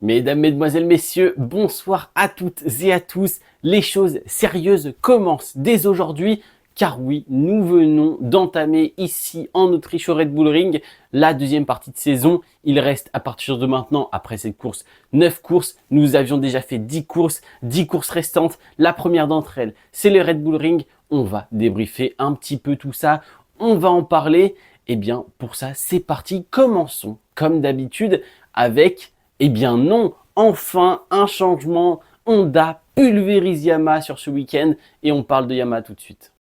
Mesdames, Mesdemoiselles, Messieurs, bonsoir à toutes et à tous. Les choses sérieuses commencent dès aujourd'hui, car oui, nous venons d'entamer ici en Autriche au Red Bull Ring la deuxième partie de saison. Il reste à partir de maintenant, après cette course, 9 courses. Nous avions déjà fait 10 courses restantes. La première d'entre elles, c'est le Red Bull Ring. On va débriefer un petit peu tout ça, on va en parler. Et bien, pour ça, c'est parti. Commençons, comme d'habitude, avec... Eh bien non, enfin un changement. Honda pulvérise Yamaha sur ce week-end et on parle de Yamaha tout de suite.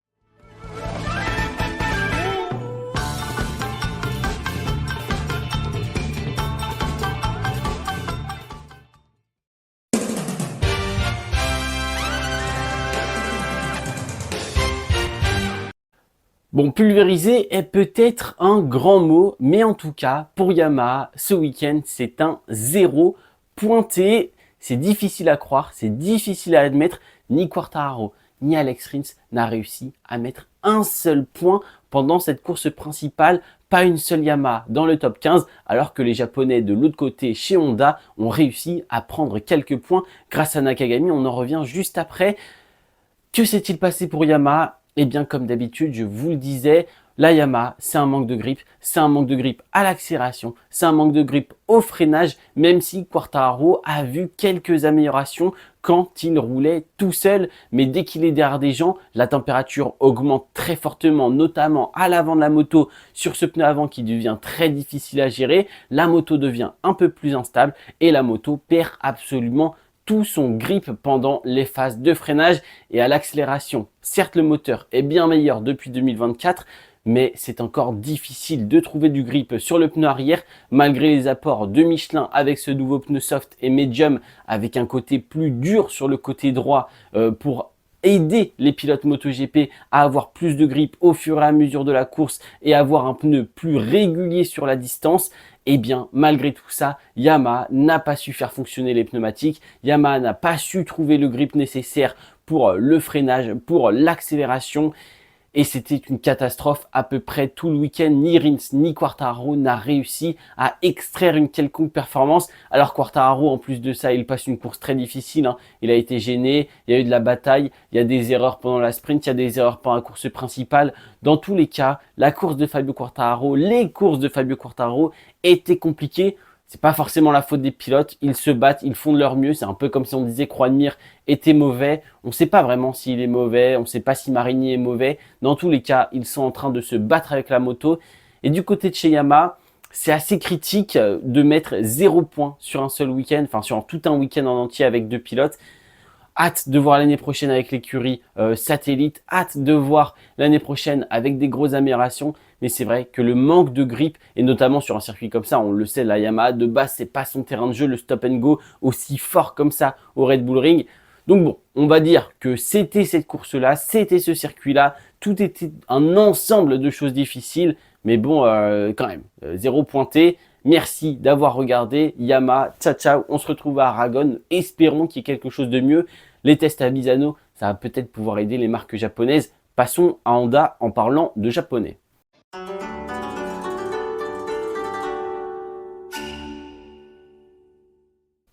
Bon, pulvériser est peut-être un grand mot, mais en tout cas, pour Yamaha, ce week-end, c'est un 0 pointé. C'est difficile à croire, c'est difficile à admettre. Ni Quartararo, ni Alex Rins n'a réussi à mettre un seul point pendant cette course principale. Pas une seule Yamaha dans le top 15, alors que les Japonais de l'autre côté, chez Honda, ont réussi à prendre quelques points grâce à Nakagami. On en revient juste après. Que s'est-il passé pour Yamaha? Eh bien, comme d'habitude, je vous le disais, la Yamaha, c'est un manque de grip. C'est un manque de grip à l'accélération. C'est un manque de grip au freinage, même si Quartararo a vu quelques améliorations quand il roulait tout seul. Mais dès qu'il est derrière des gens, la température augmente très fortement, notamment à l'avant de la moto, sur ce pneu avant qui devient très difficile à gérer. La moto devient un peu plus instable et la moto perd absolument tout son grip pendant les phases de freinage et à l'accélération. Certes, le moteur est bien meilleur depuis 2024, mais c'est encore difficile de trouver du grip sur le pneu arrière malgré les apports de Michelin avec ce nouveau pneu soft et medium avec un côté plus dur sur le côté droit pour aider les pilotes MotoGP à avoir plus de grip au fur et à mesure de la course et avoir un pneu plus régulier sur la distance. Eh bien, malgré tout ça, Yamaha n'a pas su faire fonctionner les pneumatiques. Yamaha n'a pas su trouver le grip nécessaire pour le freinage, pour l'accélération. Et c'était une catastrophe à peu près tout le week-end. Ni Rins ni Quartararo n'a réussi à extraire une quelconque performance. Alors Quartararo, en plus de ça, il passe une course très difficile. Il a été gêné, il y a eu de la bataille, il y a des erreurs pendant la sprint, il y a des erreurs pendant la course principale. Dans tous les cas, la course de Fabio Quartararo, les courses de Fabio Quartararo étaient compliquées. C'est pas forcément la faute des pilotes, ils se battent, ils font de leur mieux. C'est un peu comme si on disait Croix-de-Mire était mauvais. On ne sait pas vraiment s'il est mauvais, on ne sait pas si Marini est mauvais. Dans tous les cas, ils sont en train de se battre avec la moto. Et du côté de chez Yamaha, c'est assez critique de mettre 0 point sur un seul week-end, enfin sur tout un week-end en entier avec deux pilotes. Hâte de voir l'année prochaine avec l'écurie satellite, hâte de voir l'année prochaine avec des grosses améliorations. Mais c'est vrai que le manque de grip, et notamment sur un circuit comme ça, on le sait, la Yamaha de base, c'est pas son terrain de jeu, le stop and go aussi fort comme ça au Red Bull Ring. Donc bon, on va dire que c'était cette course-là, c'était ce circuit-là, tout était un ensemble de choses difficiles. Mais bon, quand même, 0 pointé. Merci d'avoir regardé. Yamaha, ciao ciao, on se retrouve à Aragon. Espérons qu'il y ait quelque chose de mieux. Les tests à Misano, ça va peut-être pouvoir aider les marques japonaises. Passons à Honda en parlant de japonais.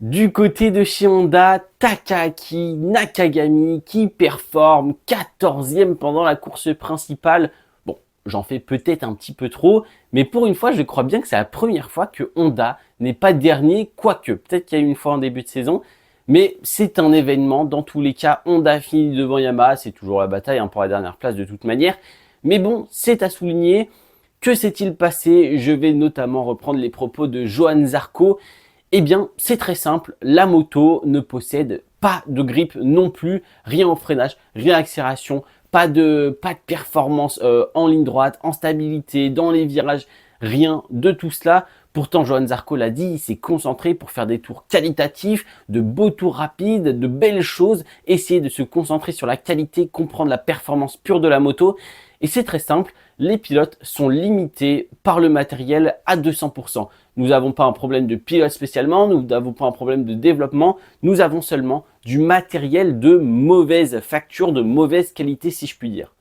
Du côté de chez Honda, Takaaki Nakagami qui performe 14e pendant la course principale. Bon, j'en fais peut-être un petit peu trop, mais pour une fois, je crois bien que c'est la première fois que Honda n'est pas dernier, quoique. Peut-être qu'il y a eu une fois en début de saison, mais c'est un événement. Dans tous les cas, Honda finit devant Yamaha, c'est toujours la bataille pour la dernière place de toute manière. Mais bon, c'est à souligner. Que s'est-il passé? Je vais notamment reprendre les propos de Johann Zarco. Eh bien, c'est très simple, la moto ne possède pas de grip non plus, rien au freinage, rien à l'accélération, pas de performance en ligne droite, en stabilité, dans les virages, rien de tout cela. Pourtant, Johann Zarco l'a dit, il s'est concentré pour faire des tours qualitatifs, de beaux tours rapides, de belles choses, essayer de se concentrer sur la qualité, comprendre la performance pure de la moto. Et c'est très simple, les pilotes sont limités par le matériel à 200%. Nous n'avons pas un problème de pilote spécialement, nous n'avons pas un problème de développement, nous avons seulement du matériel de mauvaise facture, de mauvaise qualité si je puis dire.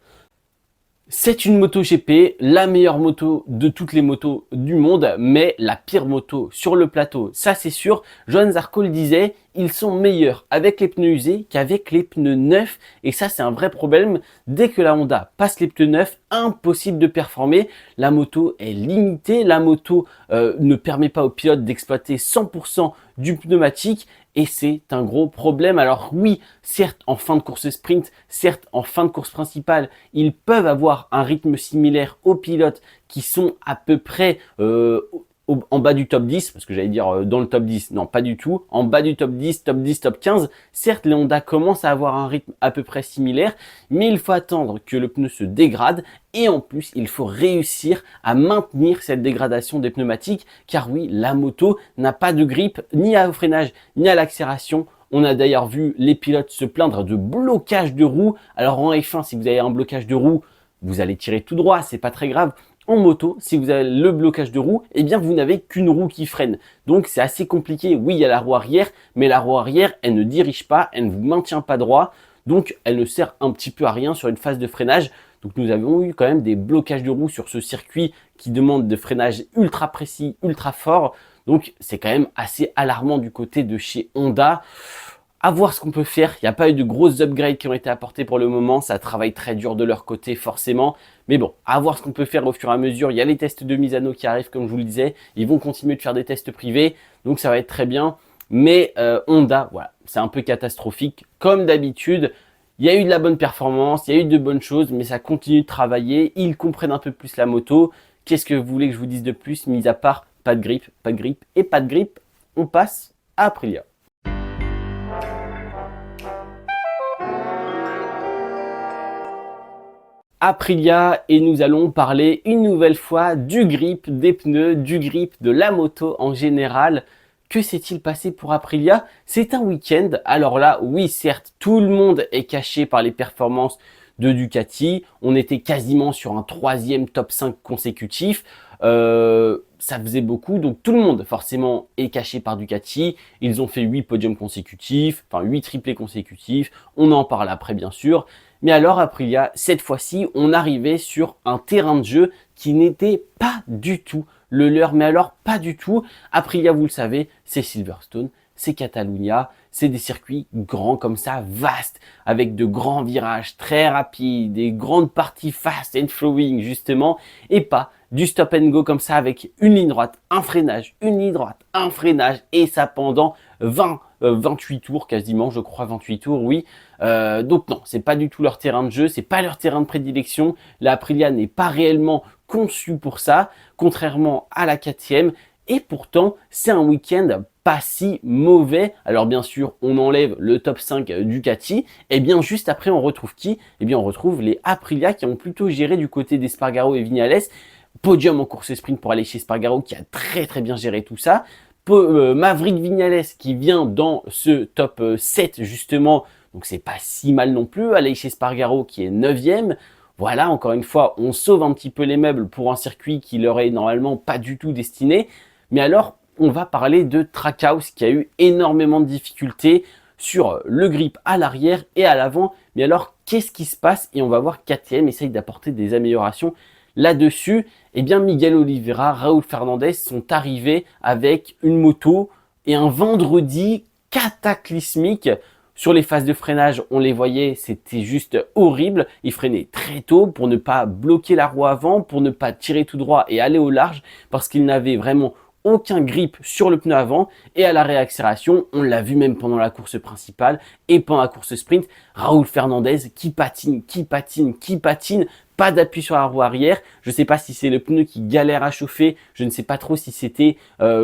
C'est une moto GP, la meilleure moto de toutes les motos du monde, mais la pire moto sur le plateau, ça c'est sûr. Johann Zarco le disait, ils sont meilleurs avec les pneus usés qu'avec les pneus neufs, et ça c'est un vrai problème. Dès que la Honda passe les pneus neufs, impossible de performer. La moto est limitée, la moto ne permet pas aux pilotes d'exploiter 100% du pneumatique, et c'est un gros problème. Alors oui, certes en fin de course sprint, certes en fin de course principale, ils peuvent avoir un rythme similaire aux pilotes qui sont à peu près en bas du top 10, parce que j'allais dire dans le top 10, non pas du tout, en bas du top 10, top 10, top 15, certes les Honda commencent à avoir un rythme à peu près similaire, mais il faut attendre que le pneu se dégrade, et en plus il faut réussir à maintenir cette dégradation des pneumatiques, car oui, la moto n'a pas de grip ni au freinage, ni à l'accélération. On a d'ailleurs vu les pilotes se plaindre de blocage de roues. Alors en F1, si vous avez un blocage de roues, vous allez tirer tout droit, c'est pas très grave. En moto, si vous avez le blocage de roue, eh bien vous n'avez qu'une roue qui freine. Donc c'est assez compliqué. Oui, il y a la roue arrière, mais la roue arrière, elle ne dirige pas, elle ne vous maintient pas droit. Donc elle ne sert un petit peu à rien sur une phase de freinage. Donc nous avons eu quand même des blocages de roue sur ce circuit qui demande de freinage ultra précis, ultra fort. Donc c'est quand même assez alarmant du côté de chez Honda. À voir ce qu'on peut faire. Il n'y a pas eu de grosses upgrades qui ont été apportées pour le moment. Ça travaille très dur de leur côté, forcément. Mais bon, à voir ce qu'on peut faire au fur et à mesure. Il y a les tests de Misano qui arrivent, comme je vous le disais. Ils vont continuer de faire des tests privés. Donc, ça va être très bien. Mais Honda, voilà, c'est un peu catastrophique. Comme d'habitude, il y a eu de la bonne performance, il y a eu de bonnes choses, mais ça continue de travailler. Ils comprennent un peu plus la moto. Qu'est-ce que vous voulez que je vous dise de plus, mis à part pas de grip, pas de grip et pas de grip. On passe à Aprilia. Aprilia, et nous allons parler une nouvelle fois du grip des pneus, du grip de la moto en général. Que s'est-il passé pour Aprilia? C'est un week-end. Alors là, oui, certes, tout le monde est caché par les performances de Ducati. On était quasiment sur un troisième top 5 consécutif. Ça faisait beaucoup, donc tout le monde forcément est caché par Ducati. Ils ont fait 8 podiums consécutifs, enfin 8 triplés consécutifs. On en parle après bien sûr. Mais alors Aprilia, cette fois-ci, on arrivait sur un terrain de jeu qui n'était pas du tout le leur, mais alors pas du tout. Aprilia, vous le savez, c'est Silverstone, c'est Catalunya, c'est des circuits grands comme ça, vastes, avec de grands virages très rapides, des grandes parties fast and flowing justement, et pas du stop and go comme ça avec une ligne droite, un freinage, une ligne droite, un freinage, et ça pendant 28 tours quasiment, je crois 28 tours, oui. Donc non, c'est pas du tout leur terrain de jeu, c'est pas leur terrain de prédilection. La Aprilia n'est pas réellement conçue pour ça, contrairement à la 4e. Et pourtant, c'est un week-end pas si mauvais. Alors bien sûr, on enlève le top 5 Ducati. Et bien juste après, on retrouve qui? Eh bien on retrouve les Aprilia qui ont plutôt géré du côté d'Espargaro et Viñales. Podium en course sprint pour aller chez Espargaro qui a très bien géré tout ça. Maverick Viñales qui vient dans ce top 7 justement, donc c'est pas si mal non plus. Aleix Espargaro qui est 9e. Voilà, encore une fois, on sauve un petit peu les meubles pour un circuit qui leur est normalement pas du tout destiné. Mais alors, on va parler de Trackhouse qui a eu énormément de difficultés sur le grip à l'arrière et à l'avant. Mais alors, qu'est-ce qui se passe? Et on va voir KTM essaye d'apporter des améliorations là-dessus. Eh bien, Miguel Oliveira, Raúl Fernandez sont arrivés avec une moto et un vendredi cataclysmique. Sur les phases de freinage, on les voyait, c'était juste horrible. Ils freinaient très tôt pour ne pas bloquer la roue avant, pour ne pas tirer tout droit et aller au large, parce qu'ils n'avaient vraiment aucun grip sur le pneu avant. Et à la réaccélération, on l'a vu même pendant la course principale et pendant la course sprint, Raúl Fernandez qui patine, pas d'appui sur la roue arrière. Je ne sais pas si c'est le pneu qui galère à chauffer. Je ne sais pas trop si c'était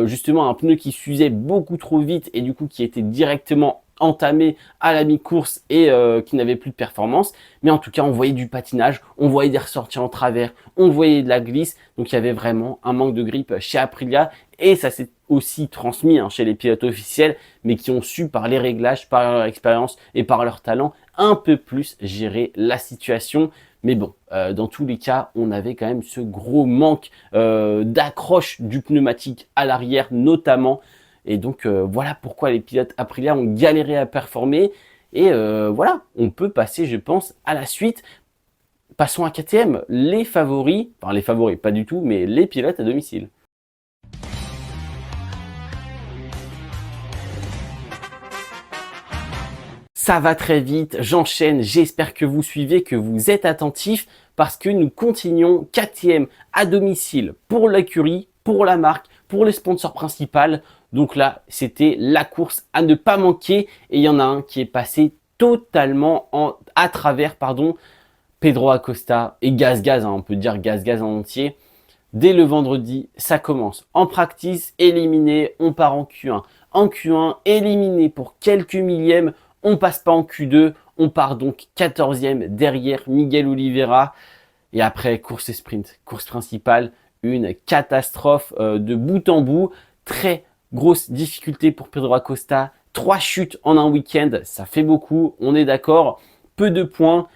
justement un pneu qui s'usait beaucoup trop vite et du coup qui était directement entamé à la mi-course et qui n'avait plus de performance. Mais en tout cas, on voyait du patinage, on voyait des ressorties en travers, on voyait de la glisse. Donc il y avait vraiment un manque de grip chez Aprilia et ça s'est aussi transmis chez les pilotes officiels, mais qui ont su par les réglages, par leur expérience et par leur talent un peu plus gérer la situation. Mais bon, dans tous les cas, on avait quand même ce gros manque d'accroche du pneumatique à l'arrière notamment. Et donc voilà pourquoi les pilotes Aprilia ont galéré à performer. Et voilà, on peut passer, je pense, à la suite. passons à KTM, les favoris, pas du tout, mais les pilotes à domicile. Ça va très vite, j'enchaîne, j'espère que vous suivez, que vous êtes attentifs parce que nous continuons KTM à domicile pour l'écurie, pour la marque, pour le sponsor principal. Donc là, c'était la course à ne pas manquer et il y en a un qui est passé totalement à travers Pedro Acosta et Gaz, on peut dire Gaz en entier. Dès le vendredi, ça commence. En practice, éliminé, on part en Q1. En Q1, éliminé pour quelques millièmes, on passe pas en Q2, on part donc 14e derrière Miguel Oliveira. Et après, course et sprint, course principale, une catastrophe de bout en bout. Très grosse difficulté pour Pedro Acosta. 3 chutes en un week-end, ça fait beaucoup, on est d'accord. Peu de points.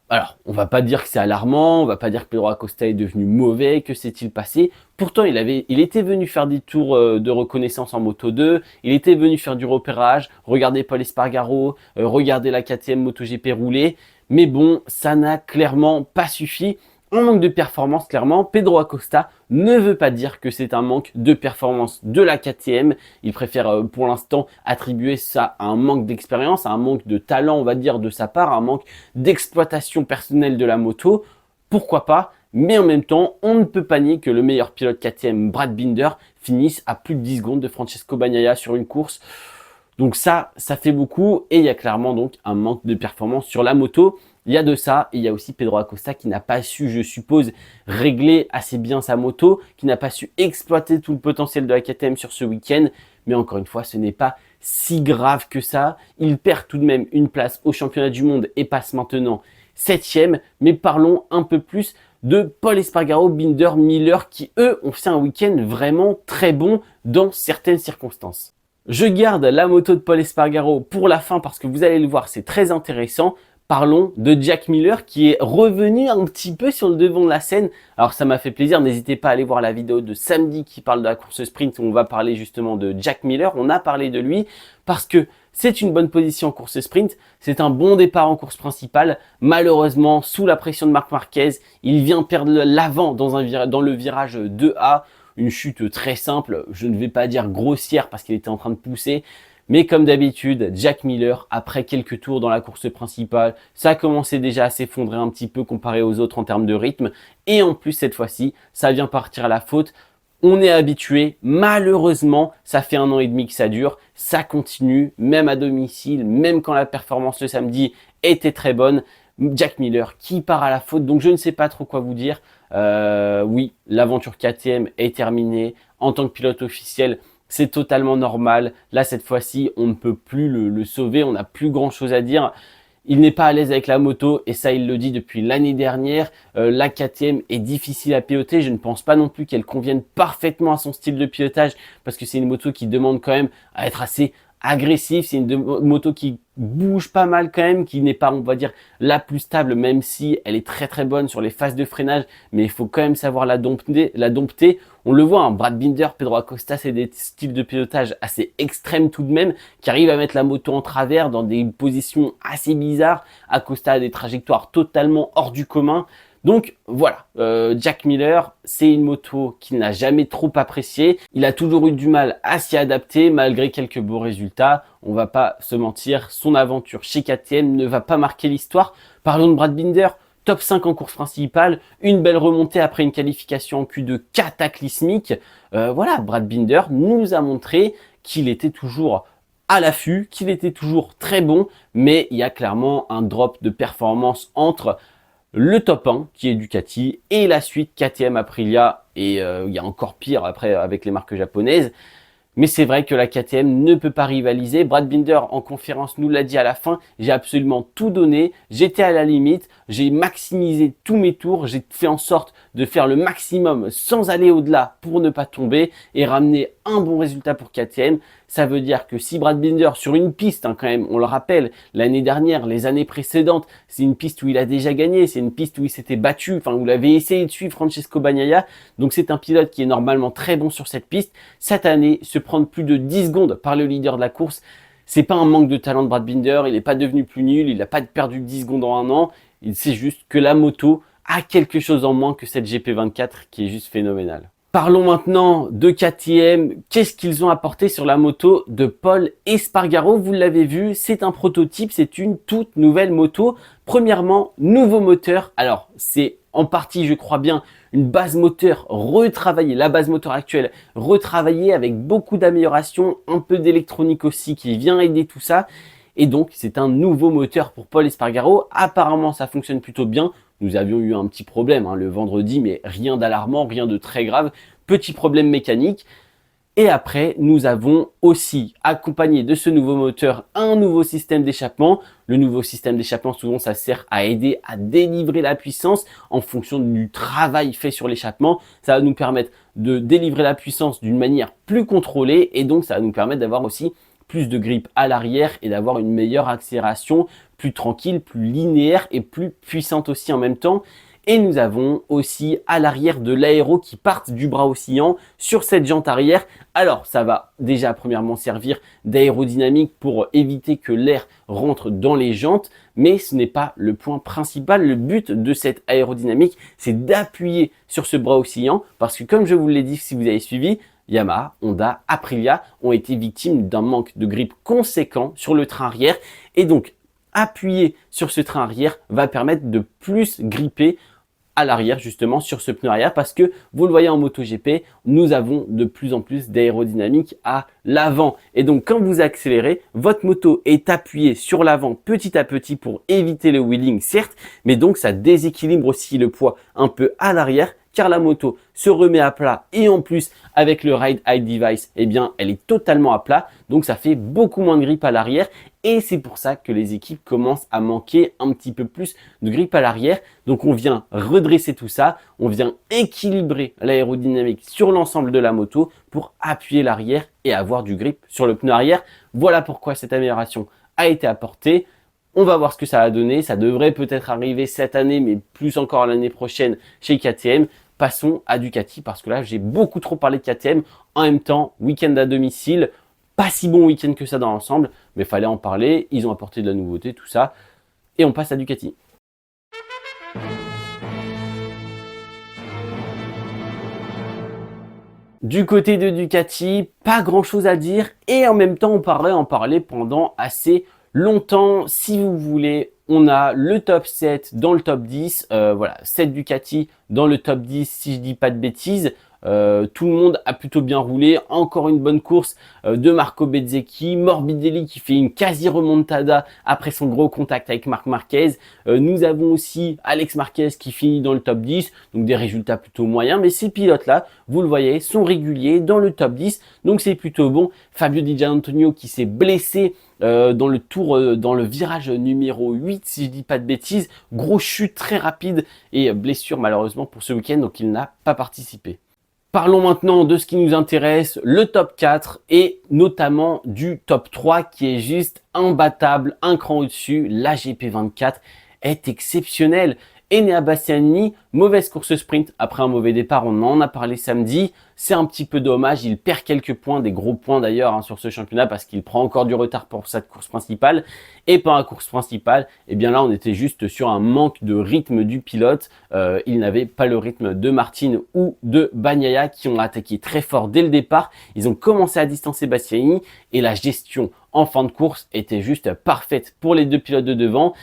Alors, on va pas dire que c'est alarmant, on va pas dire que Pedro Acosta est devenu mauvais, que s'est-il passé? Pourtant, il était venu faire des tours de reconnaissance en Moto 2, il était venu faire du repérage, regarder Pol Espargaro, regarder la KTM MotoGP rouler, mais bon, ça n'a clairement pas suffi. En manque de performance, clairement, Pedro Acosta ne veut pas dire que c'est un manque de performance de la KTM. Il préfère pour l'instant attribuer ça à un manque d'expérience, à un manque de talent, on va dire, de sa part, à un manque d'exploitation personnelle de la moto. Pourquoi pas? Mais en même temps, on ne peut pas nier que le meilleur pilote KTM, Brad Binder, finisse à plus de 10 secondes de Francesco Bagnaia sur une course. Donc ça fait beaucoup et il y a clairement donc un manque de performance sur la moto. Il y a de ça et il y a aussi Pedro Acosta qui n'a pas su, je suppose, régler assez bien sa moto, qui n'a pas su exploiter tout le potentiel de la KTM sur ce week-end. Mais encore une fois, ce n'est pas si grave que ça. Il perd tout de même une place au championnat du monde et passe maintenant 7e. Mais parlons un peu plus de Pol Espargaro, Binder, Miller qui eux ont fait un week-end vraiment très bon dans certaines circonstances. Je garde la moto de Pol Espargaro pour la fin parce que vous allez le voir, c'est très intéressant. Parlons de Jack Miller qui est revenu un petit peu sur le devant de la scène. Alors ça m'a fait plaisir, n'hésitez pas à aller voir la vidéo de samedi qui parle de la course sprint où on va parler justement de Jack Miller. On a parlé de lui parce que c'est une bonne position en course sprint, c'est un bon départ en course principale. Malheureusement, sous la pression de Marc Marquez, il vient perdre l'avant dans le virage 2A. Une chute très simple, je ne vais pas dire grossière parce qu'il était en train de pousser. Mais comme d'habitude, Jack Miller, après quelques tours dans la course principale, ça a commencé déjà à s'effondrer un petit peu comparé aux autres en termes de rythme. Et en plus, cette fois-ci, ça vient partir à la faute. On est habitué, malheureusement, ça fait 1 an et demi que ça dure. Ça continue, même à domicile, même quand la performance le samedi était très bonne. Jack Miller qui part à la faute, donc je ne sais pas trop quoi vous dire. Oui, l'aventure KTM est terminée. En tant que pilote officiel, c'est totalement normal. Là, cette fois-ci, on ne peut plus le sauver. On n'a plus grand-chose à dire. Il n'est pas à l'aise avec la moto et ça, il le dit depuis l'année dernière. La KTM est difficile à piloter. Je ne pense pas non plus qu'elle convienne parfaitement à son style de pilotage parce que c'est une moto qui demande quand même à être assez agressif. C'est une moto qui bouge pas mal quand même, qui n'est pas, on va dire, la plus stable, même si elle est très très bonne sur les phases de freinage, mais il faut quand même savoir la dompter. On le voit, hein, Brad Binder, Pedro Acosta, c'est des styles de pilotage assez extrêmes tout de même, qui arrivent à mettre la moto en travers dans des positions assez bizarres. Acosta a des trajectoires totalement hors du commun. Donc voilà, Jack Miller, c'est une moto qu'il n'a jamais trop appréciée. Il a toujours eu du mal à s'y adapter malgré quelques beaux résultats. On va pas se mentir, son aventure chez KTM ne va pas marquer l'histoire. Parlons de Brad Binder, top 5 en course principale, une belle remontée après une qualification en Q2 cataclysmique. Voilà, Brad Binder nous a montré qu'il était toujours à l'affût, qu'il était toujours très bon, mais il y a clairement un drop de performance entre le top 1 qui est Ducati et la suite KTM Aprilia et il y a encore pire après avec les marques japonaises. Mais c'est vrai que la KTM ne peut pas rivaliser. Brad Binder en conférence nous l'a dit à la fin, j'ai absolument tout donné, j'étais à la limite, j'ai maximisé tous mes tours, j'ai fait en sorte de faire le maximum sans aller au-delà pour ne pas tomber et ramener un bon résultat pour KTM. Ça veut dire que si Brad Binder sur une piste, hein, quand même, on le rappelle, l'année dernière, les années précédentes, c'est une piste où il a déjà gagné, c'est une piste où il s'était battu, enfin où il avait essayé de suivre Francesco Bagnaia, donc c'est un pilote qui est normalement très bon sur cette piste. Cette année, se prendre plus de 10 secondes par le leader de la course, c'est pas un manque de talent de Brad Binder, il n'est pas devenu plus nul, il n'a pas perdu 10 secondes en 1 an. C'est juste que la moto a quelque chose en moins que cette GP24 qui est juste phénoménale. Parlons maintenant de KTM. Qu'est-ce qu'ils ont apporté sur la moto de Pol Espargaro? Vous l'avez vu, c'est un prototype, c'est une toute nouvelle moto. Premièrement, nouveau moteur. Alors, c'est en partie, je crois bien, une base moteur retravaillée, la base moteur actuelle retravaillée avec beaucoup d'améliorations, un peu d'électronique aussi qui vient aider tout ça. Et donc, c'est un nouveau moteur pour Pol Espargaro. Apparemment, ça fonctionne plutôt bien. Nous avions eu un petit problème le vendredi, mais rien d'alarmant, rien de très grave. Petit problème mécanique. Et après, nous avons aussi accompagné de ce nouveau moteur un nouveau système d'échappement. Le nouveau système d'échappement, souvent, ça sert à aider à délivrer la puissance en fonction du travail fait sur l'échappement. Ça va nous permettre de délivrer la puissance d'une manière plus contrôlée et donc ça va nous permettre d'avoir aussi plus de grip à l'arrière et d'avoir une meilleure accélération, plus tranquille, plus linéaire et plus puissante aussi en même temps. Et nous avons aussi à l'arrière de l'aéro qui part du bras oscillant sur cette jante arrière. Alors, ça va déjà premièrement servir d'aérodynamique pour éviter que l'air rentre dans les jantes, mais ce n'est pas le point principal. Le but de cette aérodynamique, c'est d'appuyer sur ce bras oscillant parce que comme je vous l'ai dit si vous avez suivi, Yamaha, Honda, Aprilia ont été victimes d'un manque de grip conséquent sur le train arrière et donc appuyer sur ce train arrière va permettre de plus gripper à l'arrière justement sur ce pneu arrière parce que vous le voyez en MotoGP, nous avons de plus en plus d'aérodynamique à l'avant et donc quand vous accélérez, votre moto est appuyée sur l'avant petit à petit pour éviter le wheeling certes, mais donc ça déséquilibre aussi le poids un peu à l'arrière car la moto se remet à plat et en plus avec le Ride Height Device, eh bien elle est totalement à plat donc ça fait beaucoup moins de grip à l'arrière et c'est pour ça que les équipes commencent à manquer un petit peu plus de grip à l'arrière. Donc on vient redresser tout ça, on vient équilibrer l'aérodynamique sur l'ensemble de la moto pour appuyer l'arrière et avoir du grip sur le pneu arrière. Voilà pourquoi cette amélioration a été apportée. On va voir ce que ça va donner. Ça devrait peut-être arriver cette année, mais plus encore l'année prochaine chez KTM. Passons à Ducati parce que là, j'ai beaucoup trop parlé de KTM. En même temps, week-end à domicile, pas si bon week-end que ça dans l'ensemble, mais il fallait en parler. Ils ont apporté de la nouveauté, tout ça. Et on passe à Ducati. Du côté de Ducati, pas grand chose à dire et en même temps, on pourrait en parler pendant assez longtemps. Si vous voulez, on a le top 7 dans le top 10. Voilà, 7 Ducati dans le top 10 si je dis pas de bêtises. Tout le monde a plutôt bien roulé. Encore une bonne course de Marco Bezzecchi. Morbidelli qui fait une quasi remontada après son gros contact avec Marc Marquez. Nous avons aussi Alex Marquez qui finit dans le top 10. Donc des résultats plutôt moyens. Mais ces pilotes-là, vous le voyez, sont réguliers dans le top 10. Donc c'est plutôt bon. Fabio Di Giannantonio qui s'est blessé dans le tour, dans le virage numéro 8, si je dis pas de bêtises. Grosse chute très rapide et blessure malheureusement pour ce week-end. Donc il n'a pas participé. Parlons maintenant de ce qui nous intéresse, le top 4 et notamment du top 3 qui est juste imbattable, un cran au-dessus. La GP24 est exceptionnelle. Enea Bastianini, mauvaise course sprint après un mauvais départ, on en a parlé samedi. C'est un petit peu dommage, il perd quelques points, des gros points d'ailleurs sur ce championnat parce qu'il prend encore du retard pour cette course principale. Et pour la course principale, eh bien là on était juste sur un manque de rythme du pilote. Il n'avait pas le rythme de Martin ou de Bagnaia qui ont attaqué très fort dès le départ. Ils ont commencé à distancer Bastianini et la gestion en fin de course était juste parfaite pour les deux pilotes de devant.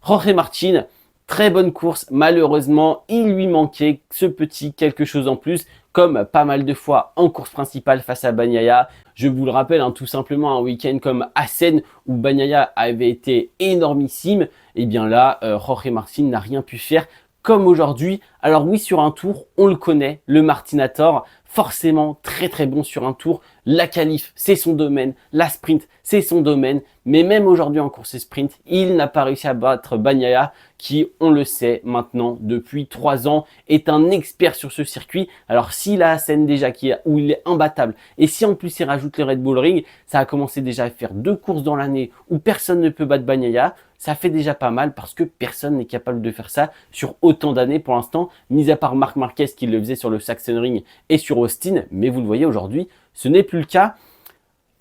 Jorge Martin, très bonne course, malheureusement, il lui manquait ce petit quelque chose en plus, comme pas mal de fois en course principale face à Bagnaia. Je vous le rappelle, tout simplement un week-end comme Assen où Bagnaia avait été énormissime, et bien là, Jorge Martin n'a rien pu faire comme aujourd'hui. Alors oui, sur un tour, on le connaît, le Martinator, forcément très très bon sur un tour. La qualif, c'est son domaine, la sprint, c'est son domaine, mais même aujourd'hui en course sprint, il n'a pas réussi à battre Bagnaia qui, on le sait maintenant, depuis 3 ans, est un expert sur ce circuit. Alors s'il a Assen déjà où il est imbattable, et si en plus il rajoute le Red Bull Ring, ça a commencé déjà à faire 2 courses dans l'année où personne ne peut battre Bagnaia. Ça fait déjà pas mal parce que personne n'est capable de faire ça sur autant d'années pour l'instant, mis à part Marc Marquez qui le faisait sur le Sachsenring et sur Austin. Mais vous le voyez aujourd'hui, ce n'est plus le cas.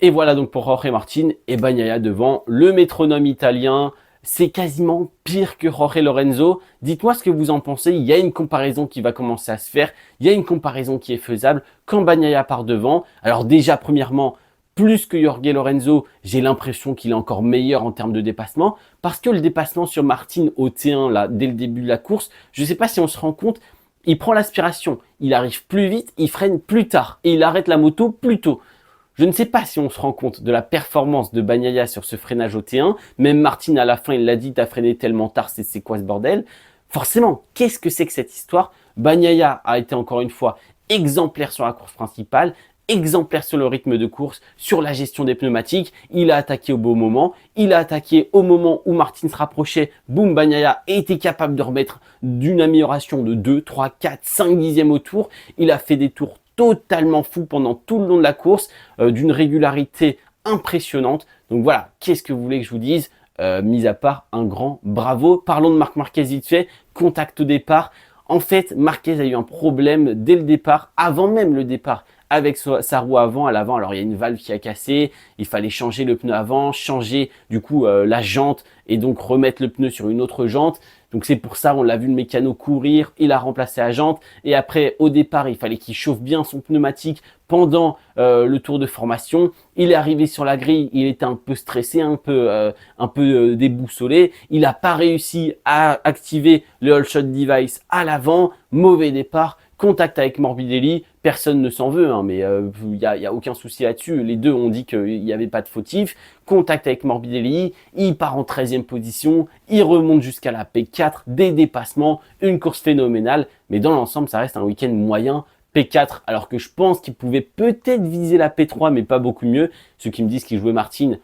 Et voilà donc pour Jorge Martin et Bagnaia devant, le métronome italien, c'est quasiment pire que Jorge Lorenzo. Dites-moi ce que vous en pensez. Il y a une comparaison qui va commencer à se faire. Il y a une comparaison qui est faisable quand Bagnaia part devant. Alors déjà, premièrement, plus que Jorge Lorenzo, j'ai l'impression qu'il est encore meilleur en termes de dépassement. Parce que le dépassement sur Martin au T1, là, dès le début de la course, je ne sais pas si on se rend compte, il prend l'aspiration, il arrive plus vite, il freine plus tard et il arrête la moto plus tôt. Je ne sais pas si on se rend compte de la performance de Bagnaia sur ce freinage au T1. Même Martin, à la fin, il l'a dit, t'as freiné tellement tard, c'est quoi ce bordel? Forcément, qu'est-ce que c'est que cette histoire? Bagnaia a été encore une fois exemplaire sur la course principale, exemplaire sur le rythme de course, sur la gestion des pneumatiques. Il a attaqué au bon moment. Il a attaqué au moment où Martin se rapprochait. Boum, Bagnaia était capable de remettre d'une amélioration de 2, 3, 4, 5 dixièmes au tour. Il a fait des tours totalement fou pendant tout le long de la course, d'une régularité impressionnante. Donc voilà, qu'est-ce que vous voulez que je vous dise, mis à part un grand bravo. Parlons de Marc Marquez vite fait, contact au départ. En fait, Marquez a eu un problème dès le départ, avant même le départ, avec sa roue avant, à l'avant. Alors il y a une valve qui a cassé, il fallait changer le pneu avant, changer du coup la jante et donc remettre le pneu sur une autre jante. Donc c'est pour ça, on l'a vu le mécano courir, il a remplacé la jante et après au départ il fallait qu'il chauffe bien son pneumatique pendant le tour de formation. Il est arrivé sur la grille, il était un peu stressé, un peu déboussolé. Il n'a pas réussi à activer le All Shot Device à l'avant, mauvais départ. Contact avec Morbidelli, personne ne s'en veut, hein, mais il y a aucun souci là-dessus. Les deux ont dit qu'il n'y avait pas de fautif. Contact avec Morbidelli, il part en 13e position, il remonte jusqu'à la P4, des dépassements, une course phénoménale. Mais dans l'ensemble, ça reste un week-end moyen. P4, alors que je pense qu'il pouvait peut-être viser la P3, mais pas beaucoup mieux. Ceux qui me disent qu'il jouait Martin,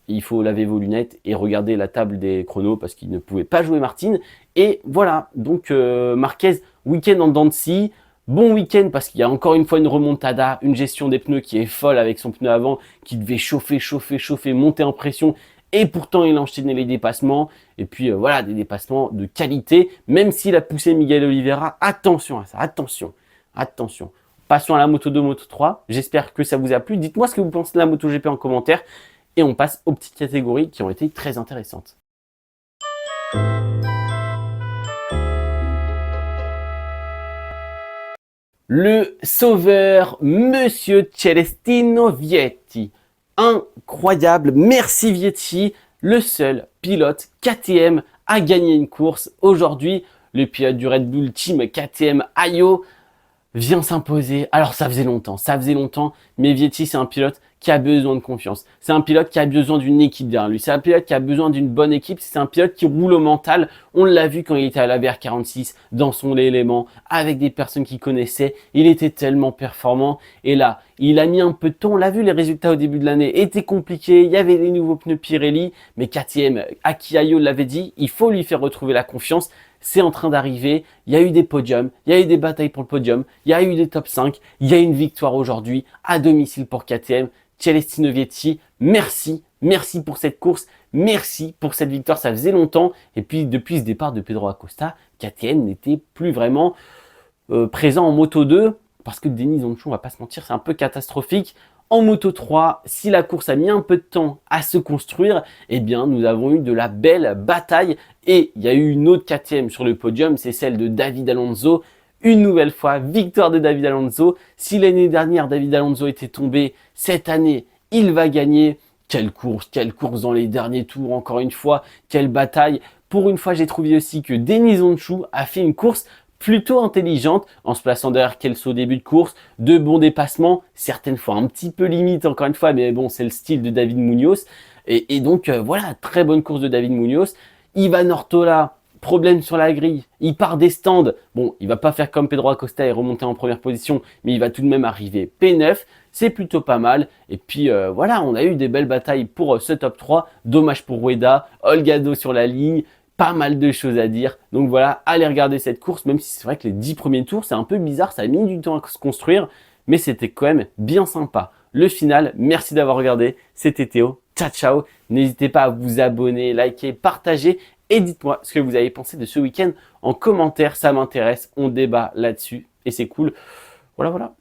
il faut laver vos lunettes et regarder la table des chronos parce qu'il ne pouvait pas jouer Martin. Et voilà, donc Marquez, week-end en dents de scie. Bon week-end parce qu'il y a encore une fois une remontada, une gestion des pneus qui est folle avec son pneu avant qui devait chauffer, monter en pression. Et pourtant, il a enchaîné les dépassements. Et puis voilà, des dépassements de qualité. Même s'il a poussé Miguel Oliveira, attention à ça, attention. Passons à la Moto 2, Moto 3. J'espère que ça vous a plu. Dites-moi ce que vous pensez de la MotoGP en commentaire. Et on passe aux petites catégories qui ont été très intéressantes. Le sauveur, Monsieur Celestino Vietti. Incroyable, merci Vietti, le seul pilote KTM à gagner une course. Aujourd'hui, le pilote du Red Bull Team KTM Ayo vient s'imposer. Alors ça faisait longtemps, mais Vietti c'est un pilote qui a besoin de confiance. C'est un pilote qui a besoin d'une équipe derrière lui. C'est un pilote qui a besoin d'une bonne équipe. C'est un pilote qui roule au mental. On l'a vu quand il était à la VR46, dans son élément, avec des personnes qui connaissaient. Il était tellement performant. Et là, il a mis un peu de temps. On l'a vu, les résultats au début de l'année étaient compliqués. Il y avait les nouveaux pneus Pirelli. Mais KTM, Aki Ayo l'avait dit, il faut lui faire retrouver la confiance. C'est en train d'arriver, il y a eu des podiums, il y a eu des batailles pour le podium, il y a eu des top 5, il y a une victoire aujourd'hui à domicile pour KTM. Celestino Vietti, merci pour cette course, merci pour cette victoire, ça faisait longtemps. Et puis depuis ce départ de Pedro Acosta, KTM n'était plus vraiment présent en Moto 2, parce que Denis Zonchou, on va pas se mentir, c'est un peu catastrophique. En Moto 3, si la course a mis un peu de temps à se construire, eh bien, nous avons eu de la belle bataille. Et il y a eu une autre KTM sur le podium, c'est celle de David Alonso. Une nouvelle fois, victoire de David Alonso. Si l'année dernière, David Alonso était tombé, cette année, il va gagner. Quelle course dans les derniers tours, encore une fois, quelle bataille. Pour une fois, j'ai trouvé aussi que Denis Zonchou a fait une course plutôt intelligente en se plaçant derrière Kelso au début de course, de bons dépassements, certaines fois un petit peu limite encore une fois, mais bon c'est le style de David Munoz et donc voilà, très bonne course de David Munoz. Ivan Ortola, problème sur la grille, il part des stands, bon il va pas faire comme Pedro Acosta et remonter en première position, mais il va tout de même arriver P9, c'est plutôt pas mal. Et puis voilà, on a eu des belles batailles pour ce top 3, dommage pour Rueda, Holgado sur la ligne. Pas mal de choses à dire. Donc voilà, allez regarder cette course, même si c'est vrai que les 10 premiers tours, c'est un peu bizarre, ça a mis du temps à se construire, mais c'était quand même bien sympa. Le final, merci d'avoir regardé, c'était Théo, ciao ciao. N'hésitez pas à vous abonner, liker, partager et dites-moi ce que vous avez pensé de ce week-end en commentaire, ça m'intéresse, on débat là-dessus et c'est cool. Voilà.